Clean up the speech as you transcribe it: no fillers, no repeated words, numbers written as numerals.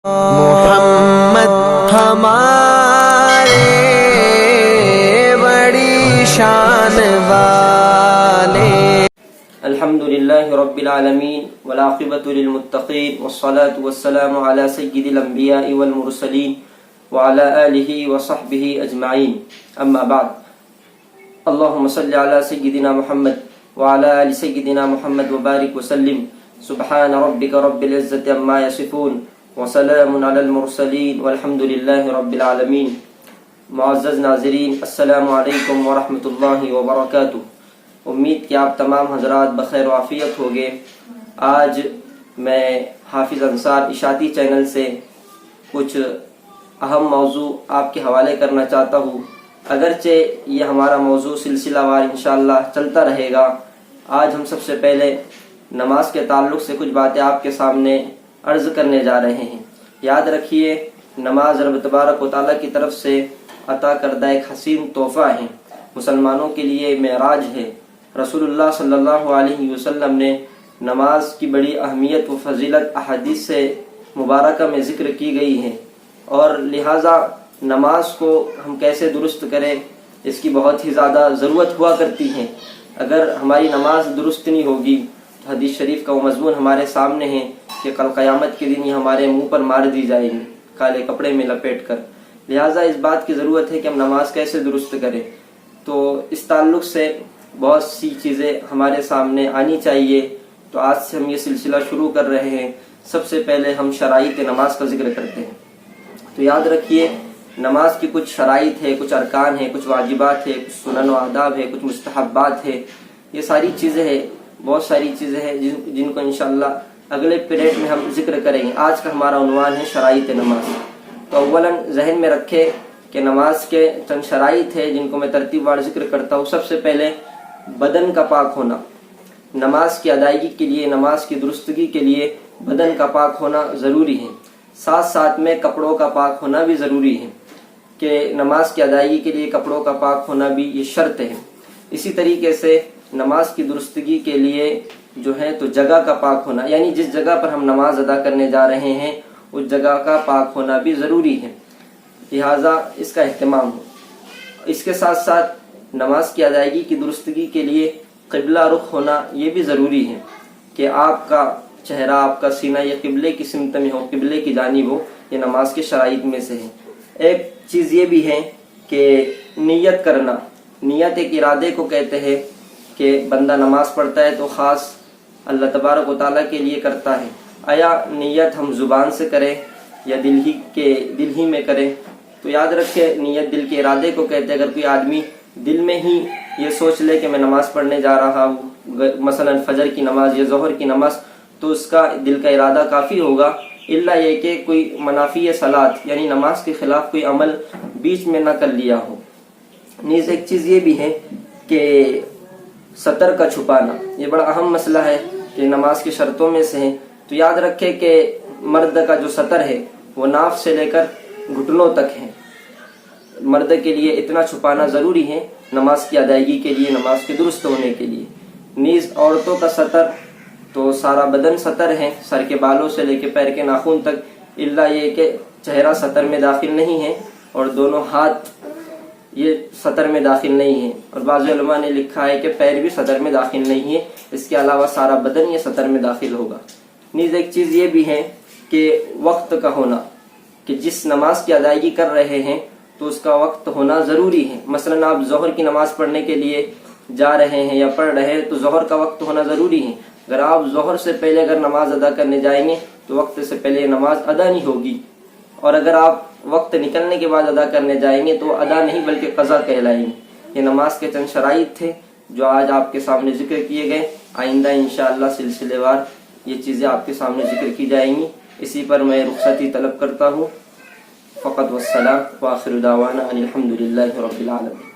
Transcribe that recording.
محمد ہمارے بڑی شان والے۔ الحمدللہ رب العالمین والعاقبۃ للمتقین والصلاة والسلام علی سید الانبیاء والمرسلین وعلی آلہ وصحبہ اجمعین، اما بعد۔ اللہم صلی علی سیدنا محمد وعلی آل سیدنا محمد وبارک وسلم۔ سبحان ربک رب العزت عما یصفون وسلام علی المرسلین والحمد للہ رب العالمین۔ معزز ناظرین، السلام علیکم ورحمۃ اللہ وبرکاتہ۔ امید کہ آپ تمام حضرات بخیر و عافیت ہوگے۔ آج میں حافظ انصار اشاعتی چینل سے کچھ اہم موضوع آپ کے حوالے کرنا چاہتا ہوں، اگرچہ یہ ہمارا موضوع سلسلہ وار انشاءاللہ چلتا رہے گا۔ آج ہم سب سے پہلے نماز کے تعلق سے کچھ باتیں آپ کے سامنے عرض کرنے جا رہے ہیں۔ یاد رکھیے، نماز رب تبارک و تعالیٰ کی طرف سے عطا کردہ ایک حسین تحفہ ہے، مسلمانوں کے لیے معراج ہے۔ رسول اللہ صلی اللہ علیہ وسلم نے نماز کی بڑی اہمیت و فضیلت احادیث سے مبارکہ میں ذکر کی گئی ہے، اور لہٰذا نماز کو ہم کیسے درست کریں اس کی بہت ہی زیادہ ضرورت ہوا کرتی ہے۔ اگر ہماری نماز درست نہیں ہوگی تو حدیث شریف کا وہ مضمون ہمارے سامنے ہے کہ کل قیامت کے دن یہ ہمارے منہ پر مار دی جائیں گی کالے کپڑے میں لپیٹ کر۔ لہٰذا اس بات کی ضرورت ہے کہ ہم نماز کیسے درست کریں۔ تو اس تعلق سے بہت سی چیزیں ہمارے سامنے آنی چاہیے۔ تو آج سے ہم یہ سلسلہ شروع کر رہے ہیں۔ سب سے پہلے ہم شرائط نماز کا ذکر کرتے ہیں۔ تو یاد رکھیے، نماز کی کچھ شرائط ہے، کچھ ارکان ہیں، کچھ واجبات ہے، کچھ سنن و آداب ہے، کچھ مستحبات ہے۔ یہ ساری چیزیں ہیں، بہت ساری چیزیں ہیں جن کو انشاءاللہ اگلے پیریڈ میں ہم ذکر کریں گے۔ آج کا ہمارا عنوان ہے شرائط نماز۔ تو اولاً ذہن میں رکھے کہ نماز کے چند شرائط ہے جن کو میں ترتیب وار ذکر کرتا ہوں۔ سب سے پہلے بدن کا پاک ہونا۔ نماز کی ادائیگی کے لیے، نماز کی درستگی کے لیے بدن کا پاک ہونا ضروری ہے۔ ساتھ ساتھ میں کپڑوں کا پاک ہونا بھی ضروری ہے، کہ نماز کی ادائیگی کے لیے کپڑوں کا پاک ہونا بھی یہ شرط ہے۔ اسی طریقے سے نماز کی درستگی کے لیے جو ہے تو جگہ کا پاک ہونا، یعنی جس جگہ پر ہم نماز ادا کرنے جا رہے ہیں اس جگہ کا پاک ہونا بھی ضروری ہے، لہٰذا اس کا اہتمام ہو۔ اس کے ساتھ ساتھ نماز کی ادائیگی کی درستگی کے لیے قبلہ رخ ہونا یہ بھی ضروری ہے، کہ آپ کا چہرہ، آپ کا سینہ یہ قبلے کی سمت میں ہو، قبلے کی جانب ہو۔ یہ نماز کے شرائط میں سے ہے۔ ایک چیز یہ بھی ہے کہ نیت کرنا۔ نیت ایک ارادے کو کہتے ہیں کہ بندہ نماز پڑھتا ہے تو خاص اللہ تبارک و تعالیٰ کے لیے کرتا ہے۔ آیا نیت ہم زبان سے کریں یا دل ہی میں کریں؟ تو یاد رکھے، نیت دل کے ارادے کو کہتے ہیں۔ اگر کوئی آدمی دل میں ہی یہ سوچ لے کہ میں نماز پڑھنے جا رہا ہوں، مثلا فجر کی نماز یا ظہر کی نماز، تو اس کا دل کا ارادہ کافی ہوگا، الا یہ کہ کوئی منافی صلاۃ یعنی نماز کے خلاف کوئی عمل بیچ میں نہ کر لیا ہو۔ نیز ایک چیز یہ بھی ہے کہ سطر کا چھپانا، یہ بڑا اہم مسئلہ ہے کہ نماز کی شرطوں میں سے ہے۔ تو یاد رکھے کہ مرد کا جو سطر ہے وہ ناف سے لے کر گھٹنوں تک ہے۔ مرد کے لیے اتنا چھپانا ضروری ہے نماز کی ادائیگی کے لیے، نماز کے درست ہونے کے لیے۔ نیز عورتوں کا سطر تو سارا بدن سطر ہے، سر کے بالوں سے لے کے پیر کے ناخن تک، الا یہ کہ چہرہ سطر میں داخل نہیں ہے اور دونوں ہاتھ یہ سطر میں داخل نہیں ہے، اور بعض علماء نے لکھا ہے کہ پیر بھی سطر میں داخل نہیں ہے۔ اس کے علاوہ سارا بدن یہ سطر میں داخل ہوگا۔ نیز ایک چیز یہ بھی ہے کہ وقت کا ہونا، کہ جس نماز کی ادائیگی کر رہے ہیں تو اس کا وقت ہونا ضروری ہے۔ مثلا آپ ظہر کی نماز پڑھنے کے لیے جا رہے ہیں یا پڑھ رہے ہیں تو ظہر کا وقت ہونا ضروری ہے۔ اگر آپ ظہر سے پہلے اگر نماز ادا کرنے جائیں گے تو وقت سے پہلے نماز ادا نہیں ہوگی، اور اگر آپ وقت نکلنے کے بعد ادا کرنے جائیں گے تو وہ ادا نہیں بلکہ قضا کہلائیں گے۔ یہ نماز کے چند شرائط تھے جو آج آپ کے سامنے ذکر کیے گئے۔ آئندہ انشاءاللہ سلسلے وار یہ چیزیں آپ کے سامنے ذکر کی جائیں گی۔ اسی پر میں رخصتی طلب کرتا ہوں۔ فقط والسلام وآخر دعوانا ان الحمد للہ رب العالمین۔